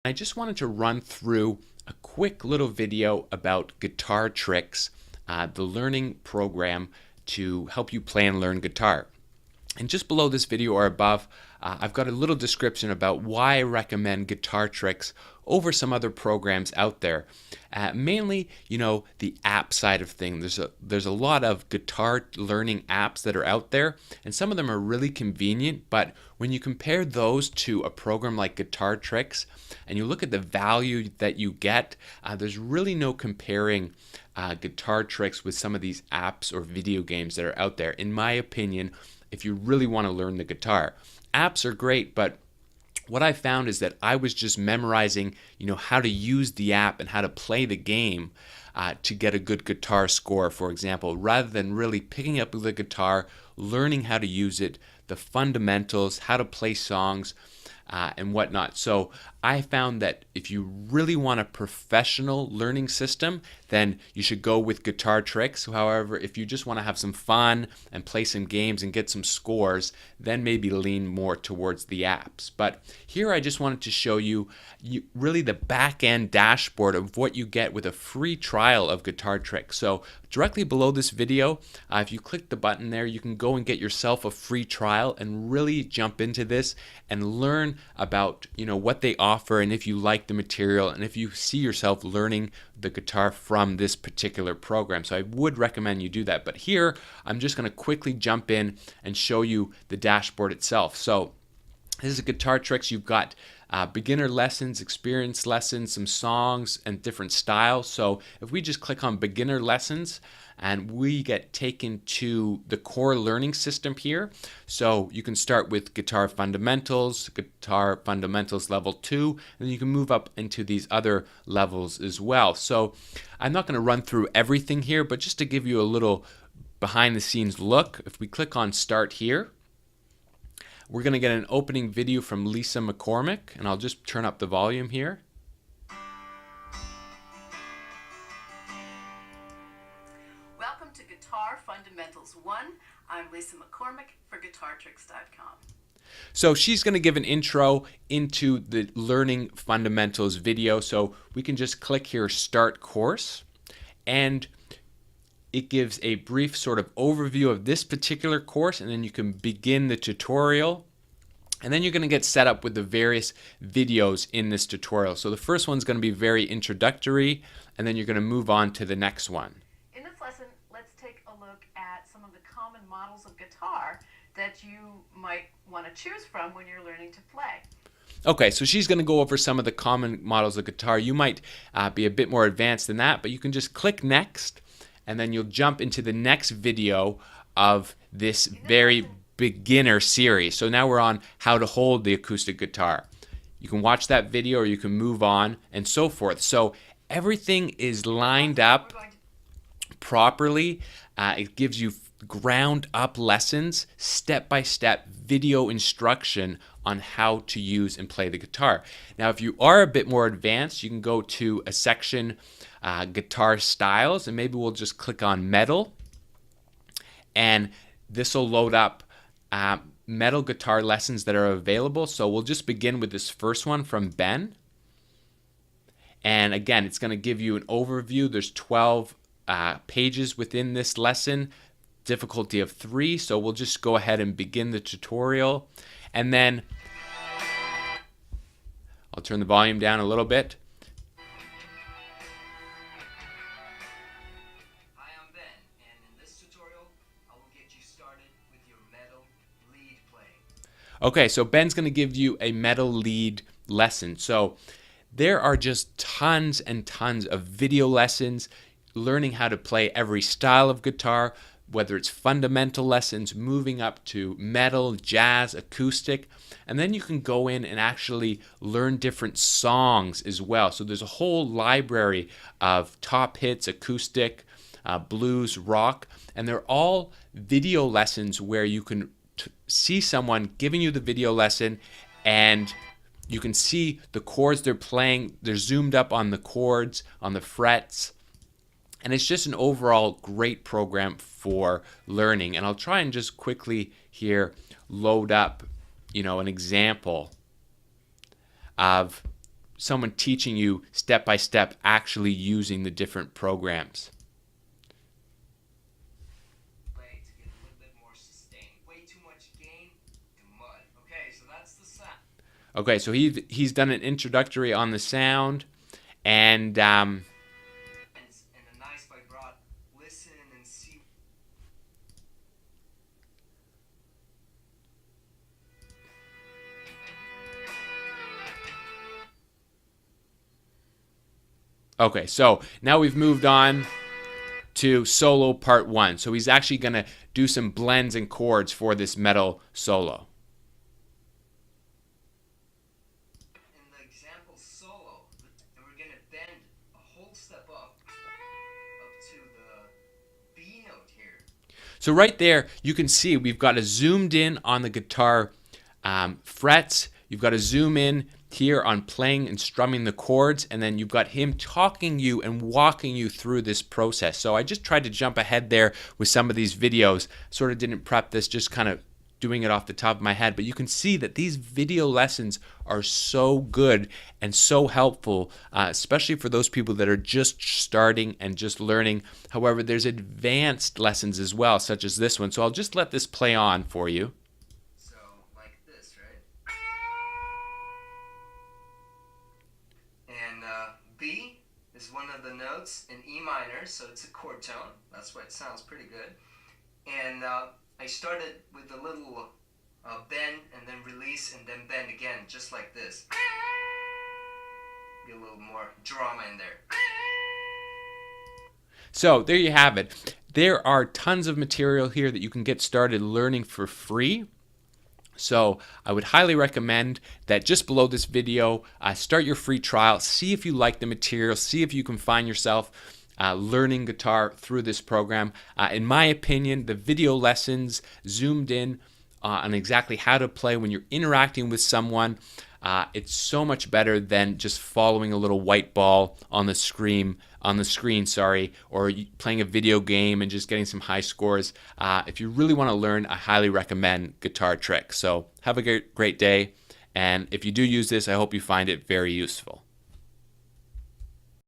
I just wanted to run through a quick little video about guitar tricks, the learning program to help you play and learn guitar. And just below this video or above, I've got a little description about why I recommend guitar tricks over some other programs out there. Mainly, the app side of things. There's a lot of guitar learning apps that are out there, and some of them are really convenient, but when you compare those to a program like Guitar Tricks, and you look at the value that you get, there's really no comparing Guitar Tricks with some of these apps or video games that are out there, in my opinion, if you really want to learn the guitar. Apps are great, but what I found is that I was just memorizing, how to use the app and how to play the game to get a good guitar score, for example, rather than really picking up the guitar, learning how to use it, the fundamentals, how to play songs, and whatnot. So I found that if you really want a professional learning system, then you should go with Guitar Tricks. However, if you just want to have some fun and play some games and get some scores, then maybe lean more towards the apps. But here I just wanted to show you really the back-end dashboard of what you get with a free trial of Guitar Tricks. So directly below this video, if you click the button there, you can go and get yourself a free trial and really jump into this and learn about what they offer, and if you like the material, and if you see yourself learning the guitar from this particular program. So I would recommend you do that. But here I'm just going to quickly jump in and show you the dashboard itself. So this is Guitar Tricks. You've got beginner lessons, experience lessons, some songs, and different styles. So if we just click on beginner lessons, and we get taken to the core learning system here. So you can start with Guitar Fundamentals Level 2, and then you can move up into these other levels as well. So I'm not going to run through everything here, but just to give you a little behind the scenes look, if we click on Start here, we're going to get an opening video from Lisa McCormick, and I'll just turn up the volume here. Welcome to Guitar Fundamentals 1. I'm Lisa McCormick for GuitarTricks.com. So she's going to give an intro into the Learning Fundamentals video. So we can just click here, Start Course, and it gives a brief sort of overview of this particular course, and then you can begin the tutorial. And then you're going to get set up with the various videos in this tutorial. So the first one's going to be very introductory, and then you're going to move on to the next one. In this lesson, let's take a look at some of the common models of guitar that you might want to choose from when you're learning to play. Okay, so she's going to go over some of the common models of guitar. You might be a bit more advanced than that, but you can just click Next, and then you'll jump into the next video of this very beginner series. So now we're on how to hold the acoustic guitar. You can watch that video, or you can move on, and so forth. So everything is lined up properly. It gives you ground up lessons, step-by-step video instruction on how to use and play the guitar. Now if you are a bit more advanced, you can go to a section, guitar styles, and maybe we'll just click on metal, and this will load up metal guitar lessons that are available. So we'll just begin with this first one from Ben, and again it's going to give you an overview. There's 12 pages within this lesson, difficulty of 3, so we'll just go ahead and begin the tutorial, and then I'll turn the volume down a little bit. Hi, I'm Ben, and in this tutorial I will get you started with your metal lead playing. Okay, so Ben's going to give you a metal lead lesson. So there are just tons and tons of video lessons learning how to play every style of guitar, whether it's fundamental lessons, moving up to metal, jazz, acoustic, and then you can go in and actually learn different songs as well. So there's a whole library of top hits, acoustic, blues, rock, and they're all video lessons where you can see someone giving you the video lesson, and you can see the chords they're playing. They're zoomed up on the chords, on the frets, and it's just an overall great program for learning. And I'll try and just quickly here load up, an example of someone teaching you step by step, actually using the different programs. To get a little bit more sustain. Way too much gain to mud. Okay, so that's the sound. Okay, so he's done an introductory on the sound, and A nice vibrato. Listen and see. okay, so now we've moved on to solo part 1. So he's actually going to do some blends and chords for this metal solo. In the example solo, and we're going to bend a whole step up to the B note here. So right there, you can see we've got a zoomed in on the guitar frets. You've got to zoom in here on playing and strumming the chords, and then you've got him talking you and walking you through this process. So I just tried to jump ahead there with some of these videos. Sort of didn't prep this, just kind of doing it off the top of my head. But you can see that these video lessons are so good and so helpful, especially for those people that are just starting and just learning. However, there's advanced lessons as well, such as this one. So I'll just let this play on for you. So like this, right? And B is one of the notes in E minor, so it's a chord tone. That's why it sounds pretty good. And I started with a little bend and then release and then bend again, just like this. Get a little more drama in there. So there you have it. There are tons of material here that you can get started learning for free. So I would highly recommend that just below this video, start your free trial, see if you like the material, see if you can find yourself learning guitar through this program. In my opinion, the video lessons zoomed in on exactly how to play when you're interacting with someone, it's so much better than just following a little white ball on the screen, or playing a video game and just getting some high scores. If you really want to learn, I highly recommend Guitar Tricks. So have a great day, and if you do use this, I hope you find it very useful.